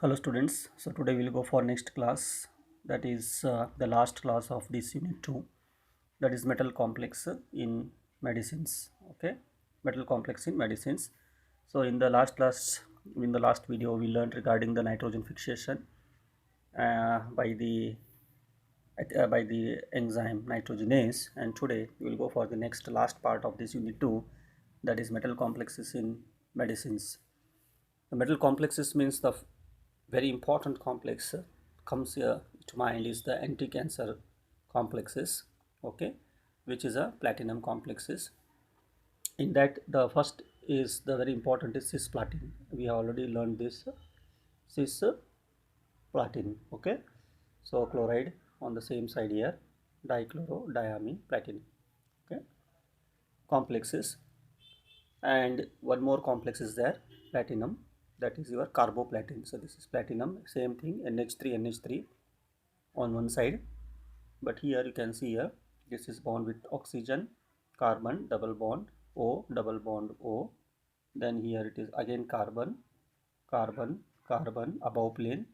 Hello students, so today we'll go for next class, that is the last class of this unit 2, that is metal complex in medicines. Okay, metal complex in medicines. So in the last class, in the last video, we learned regarding the nitrogen fixation uh, by the by the enzyme nitrogenase, and today we will go for the next last part of this unit 2, that is metal complexes in medicines. The metal complexes means the very important complex comes here to mind is the anti-cancer complexes, okay, which is a platinum complexes. In that, the first is the very important is cisplatin. We have already learned this cisplatin, okay. So chloride on the same side here, dichlorodiamine platinum, okay, complexes. And one more complex is there, platinum, that is your carboplatin. So this is platinum, same thing, NH3 on one side, but here you can see here this is bond with oxygen, carbon, double bond, O, double bond O. Then here it is again carbon, carbon, carbon, above plane,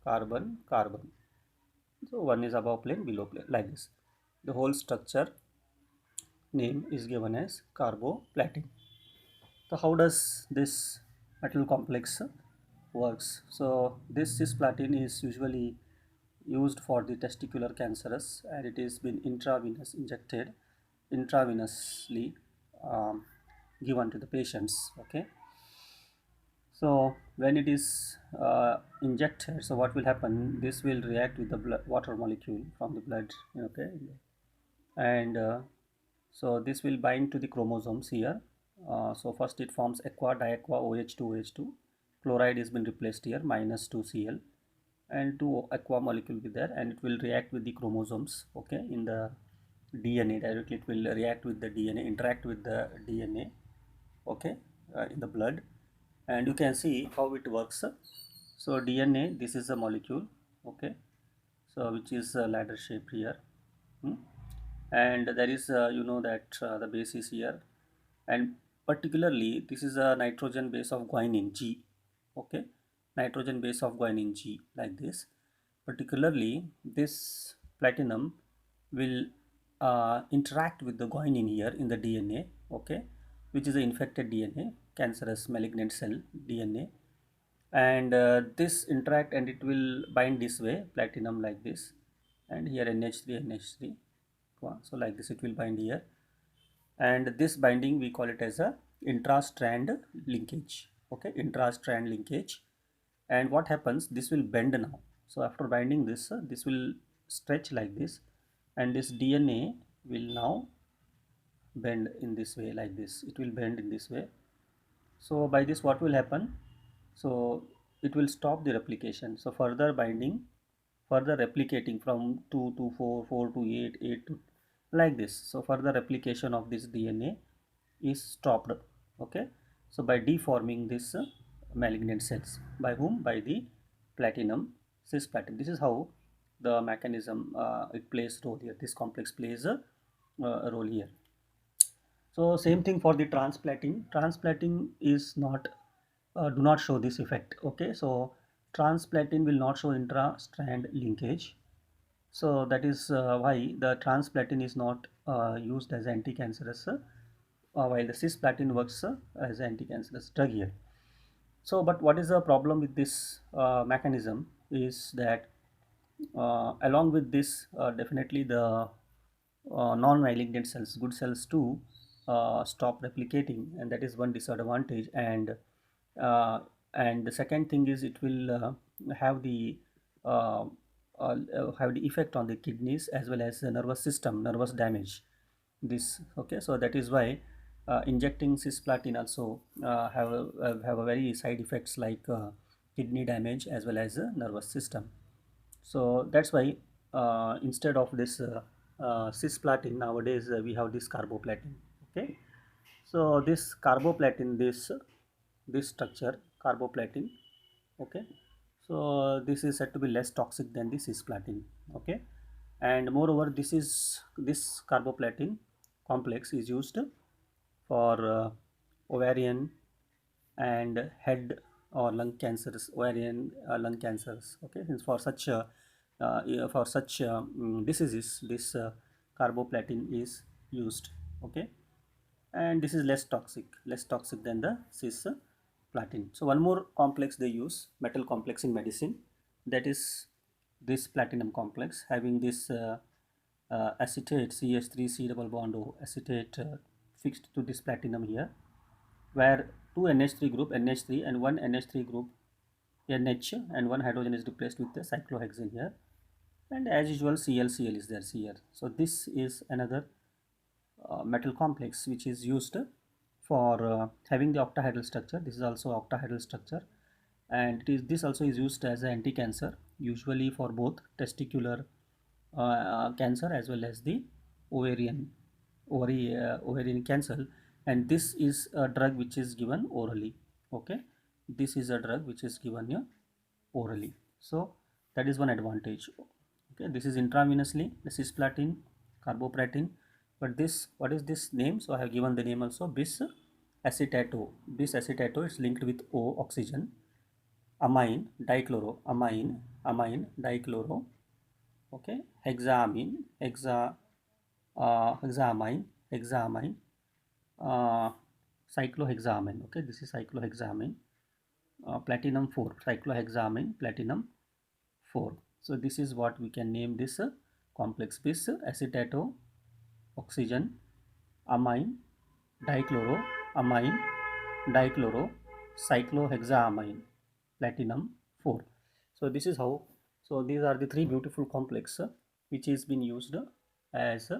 carbon, carbon. So one is above plane, below plane, like this. The whole structure name is given as carboplatin. So how does this metal complex works? So this cisplatin is usually used for the testicular cancers, and it is been injected intravenously, um, given to the patients. Okay, so when it is injected, so what will happen? This will react with the water molecule from the blood. Okay, and so this will bind to the chromosomes here. So first it forms aqua diaqua OH2 OH2. Chloride has been replaced here, minus 2Cl, and two aqua molecule be there, and it will react with the chromosomes, okay, in the DNA directly. It will react with the DNA, interact with the DNA, okay, in the blood. And you can see how it works. So DNA, this is a molecule, okay, so which is a ladder shape here. Hmm? And there is that the base is here, and particularly this is a nitrogen base of guanine G, okay, nitrogen base of guanine G, like this. Particularly this platinum will interact with the guanine here in the DNA, okay, which is the infected DNA, cancerous malignant cell DNA. And this interact and it will bind this way, platinum, like this, and here NH3 so like this it will bind here. And this binding we call it as a intra-strand linkage, okay, intra-strand linkage. And what happens, this will bend now. So after binding this, this will stretch like this, and this DNA will now bend in this way, like this, it will bend in this way. So by this what will happen, so it will stop the replication. So further binding, further replicating from 2 to 4, 4 to 8, 8 to, like this. So further replication of this DNA is stopped, okay. So by deforming this malignant cells, by whom? By the platinum, cisplatin. This is how the mechanism it plays role here. This complex plays a role here. So same thing for the transplatin. Transplatin is not do not show this effect. Okay, so transplatin will not show intra-strand linkage. So that is why the transplatin is not used as anti-cancerous, while the cisplatin works as anti-cancerous drug here. So, but what is the problem with this mechanism is that along with this, definitely the non-malignant cells, good cells too, stop replicating, and that is one disadvantage. Uh, and the second thing is it will have the uh, have the effect on the kidneys as well as the nervous system, nervous damage. This, okay, so that is why injecting cisplatin also have a very side effects like kidney damage as well as nervous system. So that's why instead of this cisplatin, nowadays we have this carboplatin, okay. So this carboplatin, this structure carboplatin, okay, so this is said to be less toxic than the cisplatin, okay. And moreover, this carboplatin complex is used for ovarian and head or lung cancers, ovarian lung cancers. Okay, since for such yeah, for such diseases, this carboplatin is used. Okay, and this is less toxic than the cisplatin. So one more complex they use, metal complex in medicine, that is this platinum complex, having this acetate CH3 C double bond O acetate fixed to this platinum here, where two NH3 group NH3 and one NH3 group NH and one hydrogen is replaced with the cyclohexane here, and as usual Cl is there here. So this is another metal complex which is used for having the octahedral structure. This is also octahedral structure, and this also is used as an anti-cancer, usually for both testicular cancer as well as the ovarian ovarian cancer. And this is a drug which is given orally. Okay, this is a drug which is given orally, so that is one advantage. Okay, this is intravenously, the cisplatin, carboplatin, but this, what is this name? So I have given the name also, bis acetato. Bis acetato is linked with O, oxygen, amine dichloro, amine dichloro. Okay, hexamine, hexamine, uh, cyclohexamine. Okay, this is cyclohexamine, platinum 4, cyclohexamine platinum 4. So this is what we can name this complex, bis acetato, oxygen, amine dichloro, amine dichloro, cyclohexamine platinum 4. So this is how, so these are the three beautiful complex which is been used as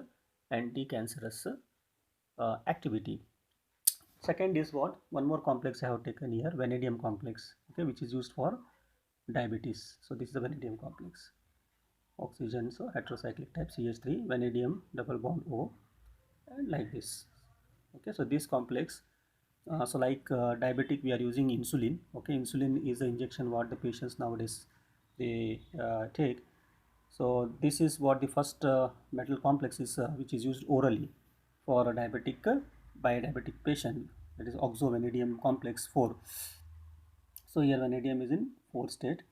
anti-cancerous activity. Second is what, one more complex I have taken here, vanadium complex. Okay, which is used for diabetes. So this is the vanadium complex, oxygen, so heterocyclic type CH3, vanadium double bond O, and like this. Okay, so this complex, so like diabetic we are using insulin. Okay, insulin is the injection what the patients nowadays they take. So this is what the first metal complex is which is used orally for a diabetic by a diabetic patient, that is oxovanadium complex 4. So here vanadium is in 4 state,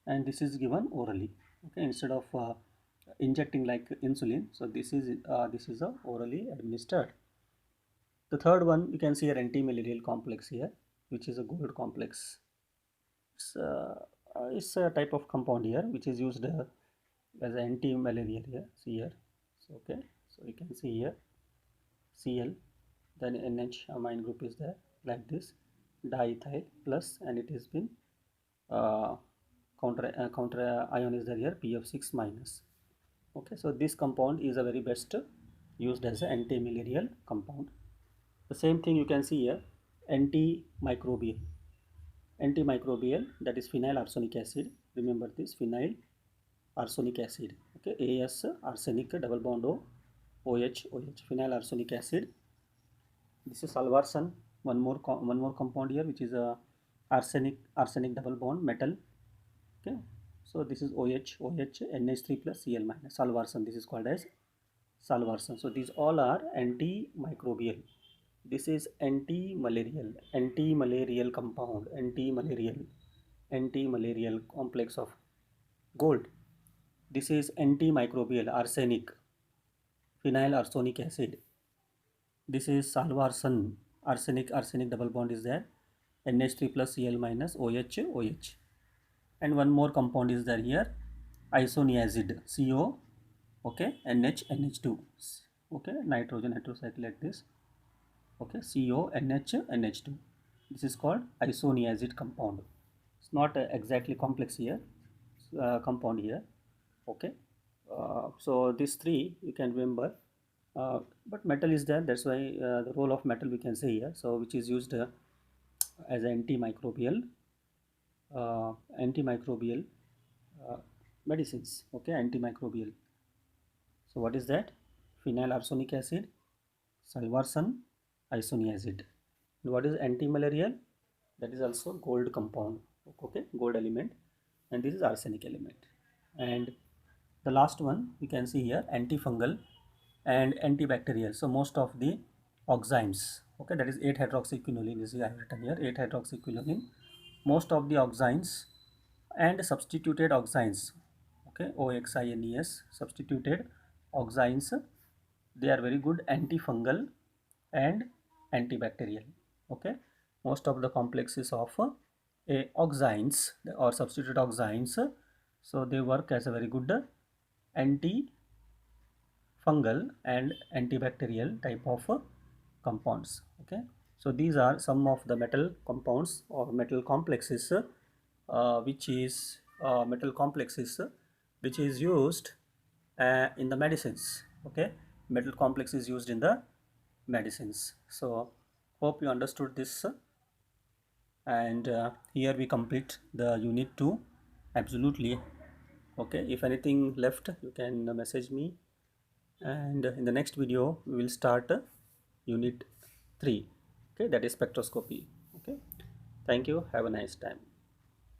and this is given orally. Okay, instead of injecting like insulin, so this is orally administered. The third one you can see an anti-malarial complex here, which is a gold complex. It's a type of compound here which is used as an anti-malarial here. See here. So okay, so you can see here Cl, then NH amine group is there like this, diethyl plus, and it has been counter ion is there here, PF6 minus. Okay, so this compound is a very best used as an anti-malarial compound. The same thing you can see here, antimicrobial, that is phenyl arsenic acid. Remember this, phenyl arsenic acid. Okay, As arsenic double bond O, OH, phenyl arsenic acid. This is salvarsan, one more compound here which is a arsenic double bond metal. Okay, so this is OH, NH3 plus Cl minus, salvarsan. This is called as salvarsan. So these all are antimicrobial. This is anti-malarial compound, anti-malarial complex of gold. This is antimicrobial, arsenic, phenyl arsenic acid. This is salvarsan, arsenic double bond is there, NH3 plus Cl minus, OH. And one more compound is there here, isoniazid, CO, okay, NH2, okay, nitrogen heterocycle like this. Okay, CONH2. This is called isoniazid compound. It's not exactly complex here, compound here. Okay, so these three you can remember, but metal is there. That's why the role of metal we can say here. So which is used as antimicrobial, uh, antimicrobial uh, medicines. Okay, antimicrobial. So what is that? Phenyl arsenic acid, salvarsan, isoniazid. And what is anti-malarial? That is also gold compound. Okay, gold element, and this is arsenic element. And the last one we can see here, antifungal and antibacterial. So most of the oximes, okay, that is 8-hydroxyquinoline is I have written here, 8-hydroxyquinoline, most of the oxines and substituted oxines, okay, OXINES, substituted oxines, they are very good antifungal and antibacterial. Okay, most of the complexes of oxines or substituted oxines, so they work as a very good antifungal and antibacterial type of compounds. Okay, so these are some of the metal compounds or metal complexes, which is metal complexes which is used in the medicines. Okay, metal complex is used in the medicines. So hope you understood this, and here we complete the unit 2 absolutely. Okay, if anything left you can message me, and in the next video we will start unit 3. Okay, that is spectroscopy. Okay, thank you, have a nice time.